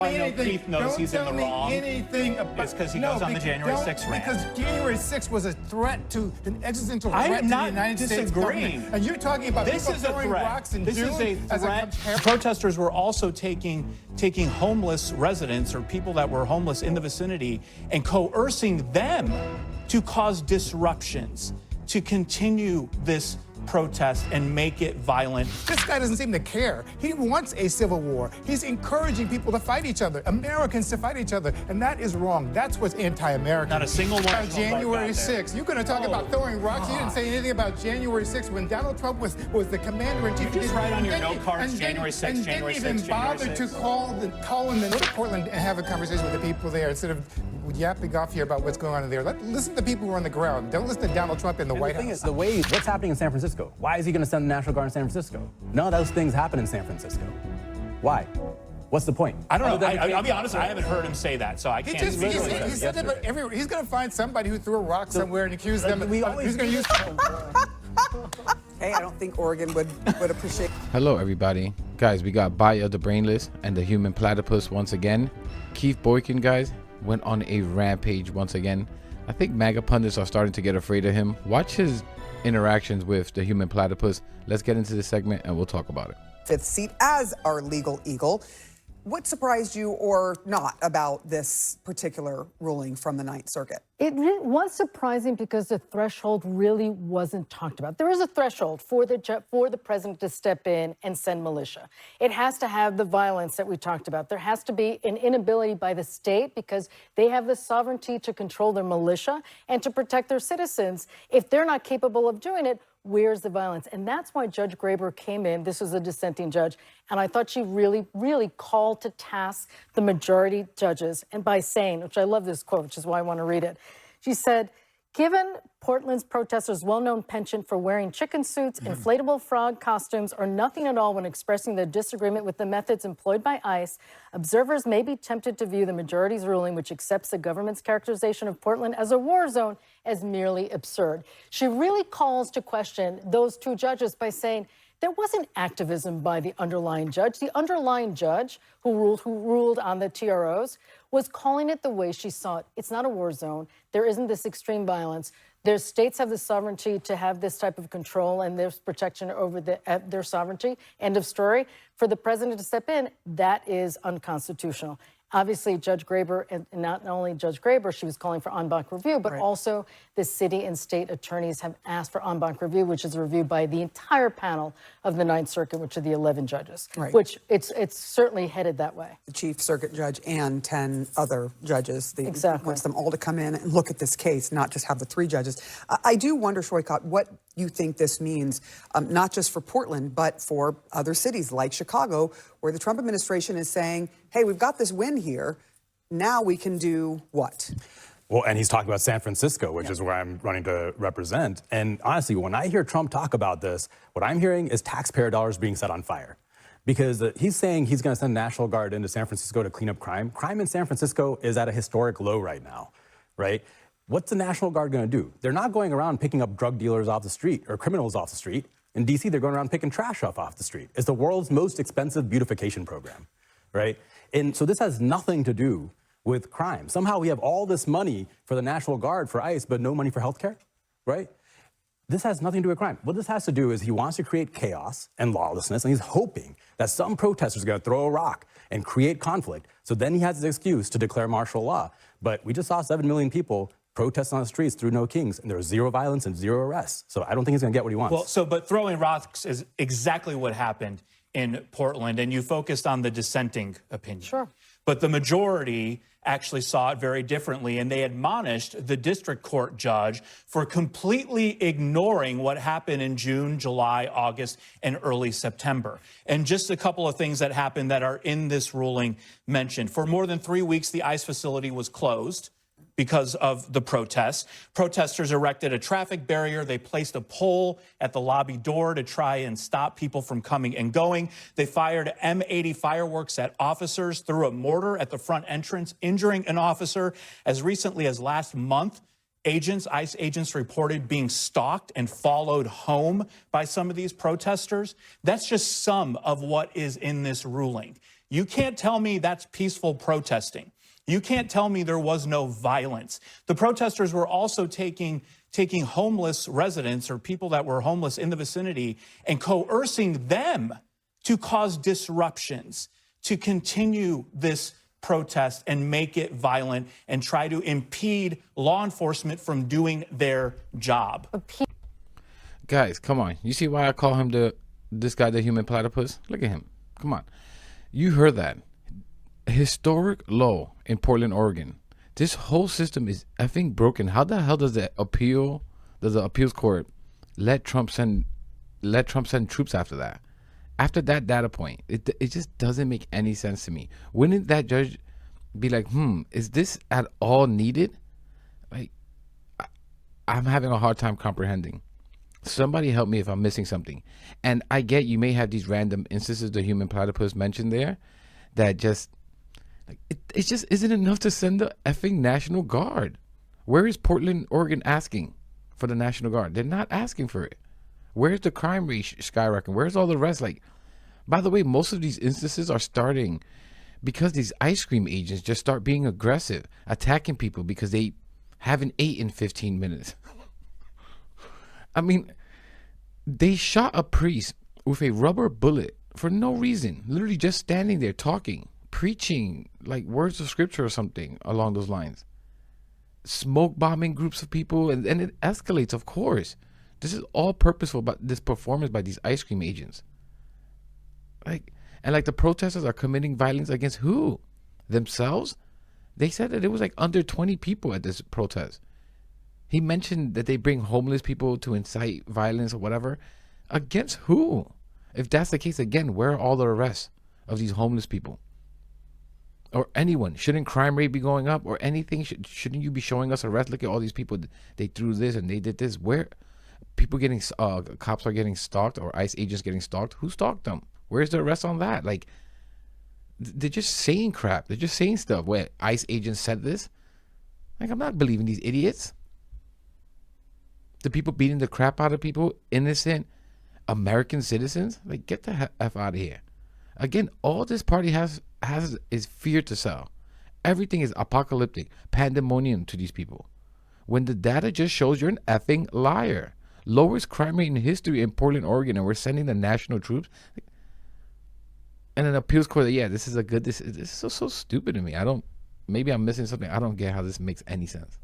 I know Keith knows he's in the wrong. Anything about, it's because he goes on the January 6th rant. Because January 6th was a threat to an existential threat to the United States government. And you're talking about this people is a throwing threat. rocks in This June is a threat. Protesters were also taking homeless residents or people that were homeless in the vicinity and coercing them to cause disruptions, to continue this protest and make it violent. This guy doesn't seem to care. He wants a civil war. He's encouraging people to fight each other, Americans to fight each other, and that is wrong. That's what's anti-American. Not a single one. January 6th. You're going to talk about throwing rocks. You didn't say anything about January 6th when Donald Trump was the commander-in-chief. You just write on your note cards January 6th, January 6th, January 6th. And didn't even bother to call in the Portland and have a conversation with the people there instead of yapping off here about what's going on there. Listen to people who are on the ground. Don't listen to Donald Trump in the White House. The thing is, what's happening in San Francisco? Why is he going to send the National Guard in San Francisco? None of those things happen in San Francisco. Why? What's the point? I don't know. I'll be honest, I haven't heard him say that, so I can't. He said that everywhere. He's going to find somebody who threw a rock somewhere and accuse them. He's going to use. Hey, I don't think Oregon would appreciate. Hello, everybody. Guys, we got Batya the Brainless and the Human Platypus once again. Keith Boykin, guys, went on a rampage once again. I think MAGA pundits are starting to get afraid of him. Watch his interactions with the Human Platypus. Let's get into this segment and we'll talk about it. Fifth seat as our legal eagle. What surprised you or not about this particular ruling from the Ninth Circuit? It was surprising because the threshold really wasn't talked about. There is a threshold for the president to step in and send militia. It has to have the violence that we talked about. There has to be an inability by the state because they have the sovereignty to control their militia and to protect their citizens. If they're not capable of doing it, where's the violence? And that's why Judge Graber came in. This was a dissenting judge. And I thought she really, really called to task the majority judges. And by saying, which I love this quote, which is why I want to read it. She said, given Portland's protesters' well-known penchant for wearing chicken suits, inflatable frog costumes, or nothing at all when expressing their disagreement with the methods employed by ICE, observers may be tempted to view the majority's ruling, which accepts the government's characterization of Portland as a war zone, as merely absurd. She really calls to question those two judges by saying there wasn't activism by the underlying judge. The underlying judge who ruled on the TROs was calling it the way she saw it. It's not a war zone. There isn't this extreme violence. Their states have the sovereignty to have this type of control and there's protection over their sovereignty. End of story. For the president to step in, that is unconstitutional. Obviously, Judge Graber, and not only Judge Graber, she was calling for en banc review, but also the city and state attorneys have asked for en banc review, which is reviewed by the entire panel of the Ninth Circuit, which are the 11 judges, which it's certainly headed that way. The Chief Circuit Judge and 10 other judges. Exactly. Wants them all to come in and look at this case, not just have the 3 judges. I do wonder, Shoykot, what you think this means, not just for Portland, but for other cities like Chicago, where the Trump administration is saying, hey, we've got this win here. Now we can do what? Well, and he's talking about San Francisco, which is where I'm running to represent. And honestly, when I hear Trump talk about this, what I'm hearing is taxpayer dollars being set on fire. Because he's saying he's going to send National Guard into San Francisco to clean up crime. Crime in San Francisco is at a historic low right now, right? What's the National Guard going to do? They're not going around picking up drug dealers off the street or criminals off the street. In D.C., they're going around picking trash off the street. It's the world's most expensive beautification program, right? And so this has nothing to do with crime. Somehow we have all this money for the National Guard, for ICE, but no money for healthcare, right? This has nothing to do with crime. What this has to do is he wants to create chaos and lawlessness, and he's hoping that some protesters are going to throw a rock and create conflict. So then he has his excuse to declare martial law. But we just saw 7 million people protest on the streets through No Kings, and there was 0 violence and 0 arrests. So I don't think he's going to get what he wants. Well, but throwing rocks is exactly what happened in Portland, and you focused on the dissenting opinion. Sure. But the majority actually saw it very differently, and they admonished the district court judge for completely ignoring what happened in June, July, August, and early September. And just a couple of things that happened that are in this ruling mentioned. For more than 3 weeks, the ICE facility was closed because of the protests. Protesters erected a traffic barrier. They placed a pole at the lobby door to try and stop people from coming and going. They fired M80 fireworks at officers, threw a mortar at the front entrance, injuring an officer. As recently as last month, ICE agents reported being stalked and followed home by some of these protesters. That's just some of what is in this ruling. You can't tell me that's peaceful protesting. You can't tell me there was no violence. The protesters were also taking homeless residents or people that were homeless in the vicinity and coercing them to cause disruptions, to continue this protest and make it violent and try to impede law enforcement from doing their job. Guys, come on. You see why I call him this guy the human platypus? Look at him. Come on. You heard that. Historic low in Portland, Oregon. This whole system is effing broken. How the hell does the appeals court let Trump send troops after that? After that data point, it just doesn't make any sense to me. Wouldn't that judge be like, is this at all needed? Like, I'm having a hard time comprehending. Somebody help me if I'm missing something. And I get you may have these random instances the human platypus mentioned there that just, like, it just isn't enough to send the effing National Guard. Where is Portland, Oregon asking for the National Guard? They're not asking for it. Where's the crime rate skyrocketing? Where's all the rest? Like, by the way, most of these instances are starting because these ice cream agents just start being aggressive, attacking people because they haven't ate in 15 minutes. I mean, they shot a priest with a rubber bullet for no reason, literally just standing there talking, preaching like words of scripture or something along those lines. Smoke bombing groups of people, and it escalates, of course. This is all purposeful, but this performance by these ice cream agents. Like, and like the protesters are committing violence against who? Themselves? They said that it was like under 20 people at this protest. He mentioned that they bring homeless people to incite violence or whatever. Against who? If that's the case, again, where are all the arrests of these homeless people? Or anyone? Shouldn't crime rate be going up or anything? Shouldn't you be showing us arrests? Look at all these people. They threw this and they did this. Where? People getting, cops are getting stalked or ICE agents getting stalked. Who stalked them? Where's the arrest on that? Like, they're just saying crap. They're just saying stuff. Where ICE agents said this? Like, I'm not believing these idiots. The people beating the crap out of people, innocent American citizens. Like, get the F out of here. Again, all this party has is fear to sell. Everything is apocalyptic, pandemonium to these people. When the data just shows you're an effing liar. Lowest crime rate in history in Portland, Oregon, and we're sending the national troops. And an appeals court, yeah, this is a good, this is so stupid to me. Maybe I'm missing something. I don't get how this makes any sense.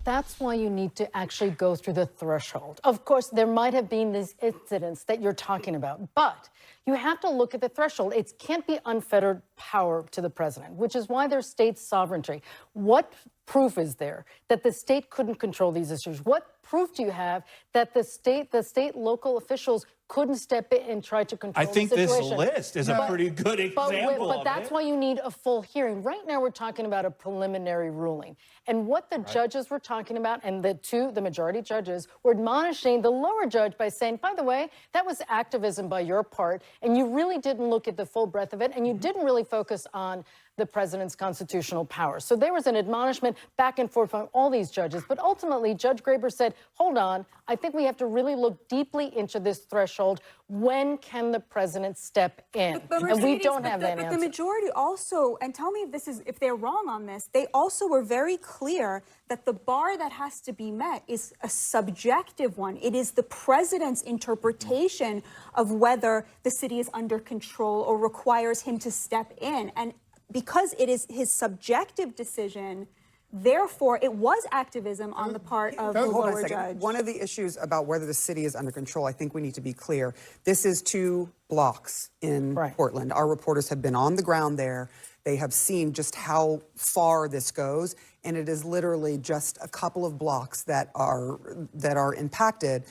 That's why you need to actually go through the threshold. Of course, there might have been these incidents that you're talking about, but you have to look at the threshold. It can't be unfettered power to the president, which is why there's state sovereignty. What proof is there that the state couldn't control these issues? What proof do you have that the state local officials couldn't step in and try to control I think the situation? this list is a pretty good example But that's why you need a full hearing. Right now, we're talking about a preliminary ruling. And what the judges were talking about, and the majority judges, were admonishing the lower judge by saying, by the way, that was activism by your part, and you really didn't look at the full breadth of it, and you didn't really focus on the president's constitutional powers. So there was an admonishment back and forth from all these judges. But ultimately, Judge Graber said, hold on, I think we have to really look deeply into this threshold. When can the president step in? And we don't have that answer. The majority also, and tell me if they're wrong on this, they also were very clear that the bar that has to be met is a subjective one. It is the president's interpretation of whether the city is under control or requires him to step in. And because it is his subjective decision, therefore, it was activism on the part of the lower judge. One of the issues about whether the city is under control, I think we need to be clear. This is 2 blocks in Portland. Our reporters have been on the ground there. They have seen just how far this goes, and it is literally just a couple of blocks that are impacted.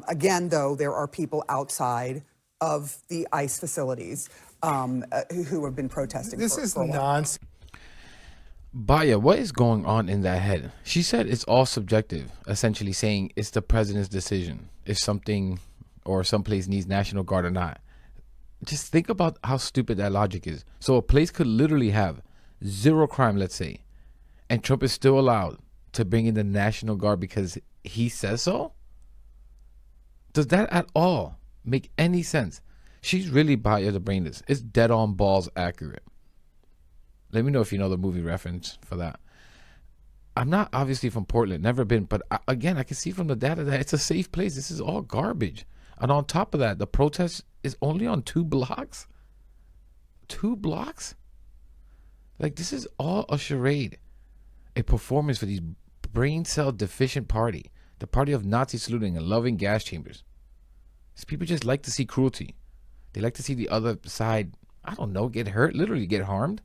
Again, though, there are people outside of the ICE facilities who have been protesting. This is nonsense. Batya, what is going on in that head? She said it's all subjective, essentially saying it's the president's decision if something or someplace needs National Guard or not. Just think about how stupid that logic is. So a place could literally have 0 crime, let's say, and Trump is still allowed to bring in the National Guard because he says so? Does that at all make any sense? She's really Batya the Brainless. It's dead on balls accurate. Let me know if you know the movie reference for that. I'm not obviously from Portland, never been, but again, I can see from the data that it's a safe place. This is all garbage. And on top of that, the protest is only on 2 blocks. 2 blocks? Like, this is all a charade. A performance for these brain cell deficient party. The party of Nazi saluting and loving gas chambers. These people just like to see cruelty. They like to see the other side, I don't know, get hurt, literally get harmed.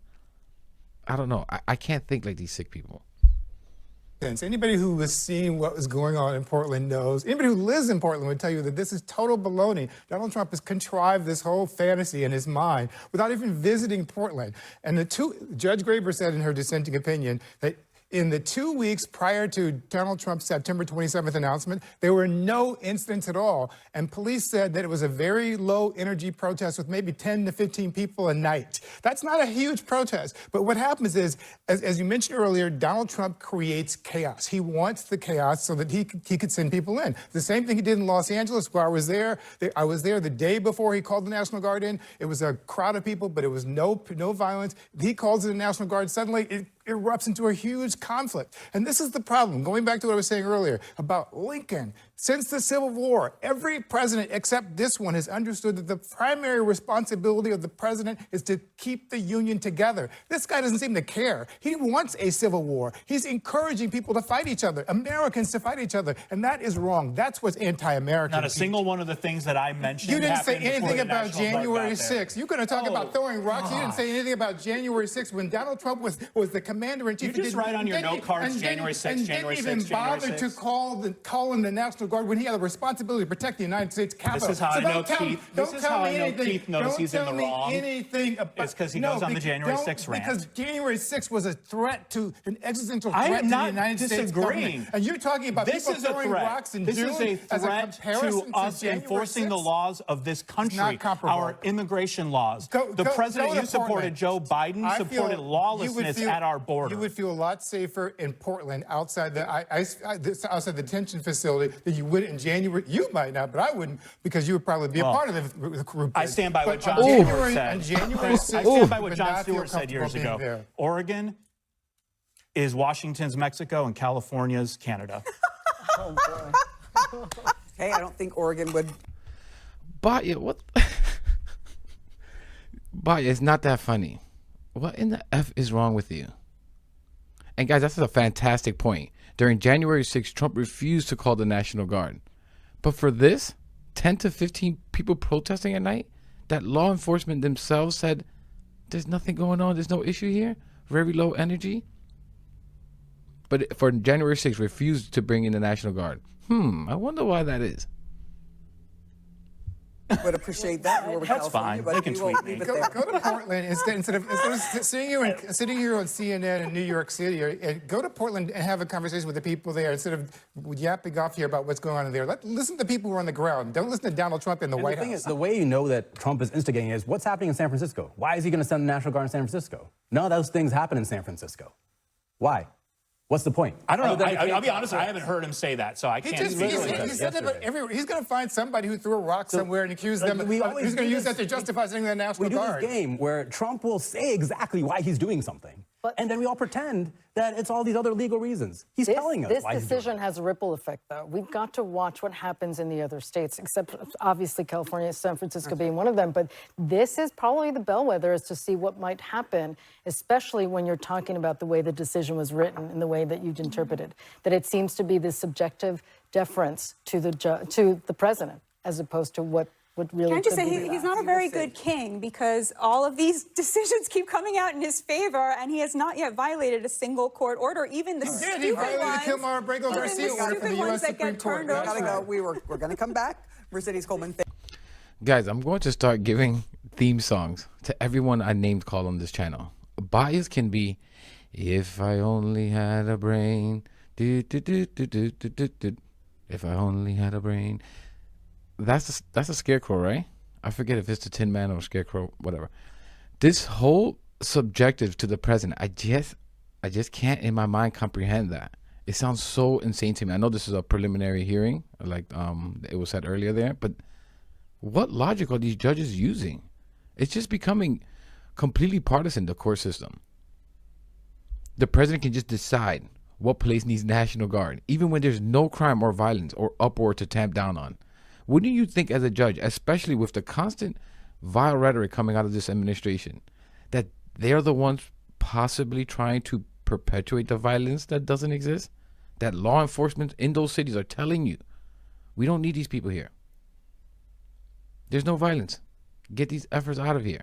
I don't know. I can't think like these sick people. Anybody who was seeing what was going on in Portland knows. Anybody who lives in Portland would tell you that this is total baloney. Donald Trump has contrived this whole fantasy in his mind without even visiting Portland. And Judge Graber said in her dissenting opinion that in the 2 weeks prior to Donald Trump's September 27th announcement, there were no incidents at all. And police said that it was a very low energy protest with maybe 10 to 15 people a night. That's not a huge protest. But what happens is, as you mentioned earlier, Donald Trump creates chaos. He wants the chaos so that he could send people in. The same thing he did in Los Angeles, where I was there. I was there the day before he called the National Guard in. It was a crowd of people, but it was no violence. He calls in the National Guard. Suddenly, it erupts into a huge conflict. And this is the problem, going back to what I was saying earlier about Lincoln. Since the Civil War, every president except this one has understood that the primary responsibility of the president is to keep the Union together. This guy doesn't seem to care. He wants a civil war. He's encouraging people to fight each other, Americans to fight each other, and that is wrong. That's what's anti-American. Not a single one of the things that I mentioned. You didn't say happened before anything the about National Guard January got there. 6th. You're going to talk about throwing rocks. You didn't say anything about January 6th when Donald Trump was the commander-in-chief. You just write on your note cards January 6th, January 6th, And didn't even bother to call in the National Guard when he had a responsibility to protect the United States Capitol. This is how I know Keith. This is how I know Keith knows he's in the wrong. It's because he goes on the January 6th rant. Because January 6th was a threat to an existential threat to the United States government. And you're talking about people throwing rocks in June This is a threat to us enforcing the laws of this country, our immigration laws. The president you supported, Joe Biden, supported lawlessness at our border. You would feel a lot safer in Portland outside the detention facility than you would in January. You might not, but I wouldn't, because you would probably be a part of the group. I stand by what John Stewart said. On January 6th, I stand by what John Stewart said years ago. Oregon is Washington's Mexico and California's Canada. Oh, boy. Hey, I don't think Oregon would. Batya, what? Batya, it's not that funny. What in the F is wrong with you? And guys, that's a fantastic point. During January 6th, Trump refused to call the National Guard. But for this, 10 to 15 people protesting at night, that law enforcement themselves said, there's nothing going on, there's no issue here, very low energy. But for January 6th, refused to bring in the National Guard. I wonder why that is. Would appreciate that. That's fine. They can tweet me. Go to Portland instead of sitting here on CNN in New York City. Go to Portland and have a conversation with the people there instead of yapping off here about what's going on in there. Listen to the people who are on the ground. Don't listen to Donald Trump in the White House. The thing is, the way you know that Trump is instigating is what's happening in San Francisco. Why is he going to send the National Guard in San Francisco? None of those things happen in San Francisco. Why? What's the point? I don't know. I'll be honest, I haven't heard him say that, so I can't. He said that everywhere. He's going to find somebody who threw a rock somewhere and accuse them. He's going to use that to justify sending the National Guard. We do this game where Trump will say exactly why he's doing something, and then we all pretend that it's all these other legal reasons. He's telling us why this decision has a ripple effect, though. We've got to watch what happens in the other states, except obviously California, San Francisco being one of them. But this is probably the bellwether as to see what might happen, especially when you're talking about the way the decision was written and the way that you'd interpreted. That it seems to be this subjective deference to the president, as opposed to what really. Can I just say he's not a very good king, because all of these decisions keep coming out in his favor, and he has not yet violated a single court order, even the stupid ones. That get turned over. Gotta go. We're going to come back. Mercedes Coleman. Guys, I'm going to start giving theme songs to everyone I named call on this channel. Bias can be, if I only had a brain, if I only had a brain. That's a scarecrow, right? I forget if it's the Tin Man or Scarecrow, whatever. This whole subjective to the president, I just can't in my mind comprehend that. It sounds so insane to me. I know this is a preliminary hearing, like it was said earlier there, but What logic are these judges using? It's just becoming completely partisan, the court system. The president can just decide what place needs National Guard, even when there's no crime or violence or uproar to tamp down on. Wouldn't you think as a judge, especially with the constant vile rhetoric coming out of this administration, that they're the ones possibly trying to perpetuate the violence that doesn't exist? That law enforcement in those cities are telling you, we don't need these people here. There's no violence. Get these efforts out of here.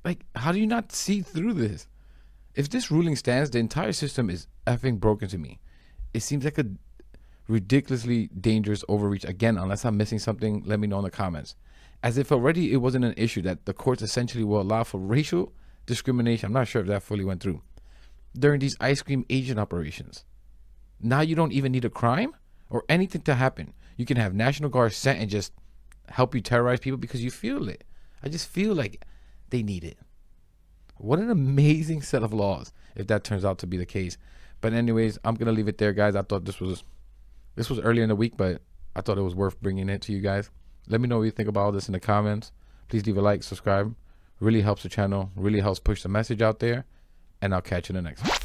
Like, how do you not see through this? If this ruling stands, the entire system is effing broken to me. It seems like a ridiculously dangerous overreach. Again, unless I'm missing something, let me know in the comments. As if already it wasn't an issue that the courts essentially will allow for racial discrimination. I'm not sure if that fully went through. During these ice cream agent operations. Now you don't even need a crime or anything to happen. You can have National Guard sent and just help you terrorize people because you feel it. I just feel like they need it. What an amazing set of laws if that turns out to be the case. But anyways, I'm going to leave it there, guys. I thought this was earlier in the week, but I thought it was worth bringing it to you guys. Let me know what you think about all this in the comments. Please leave a like, subscribe. Really helps the channel, really helps push the message out there. And I'll catch you in the next one.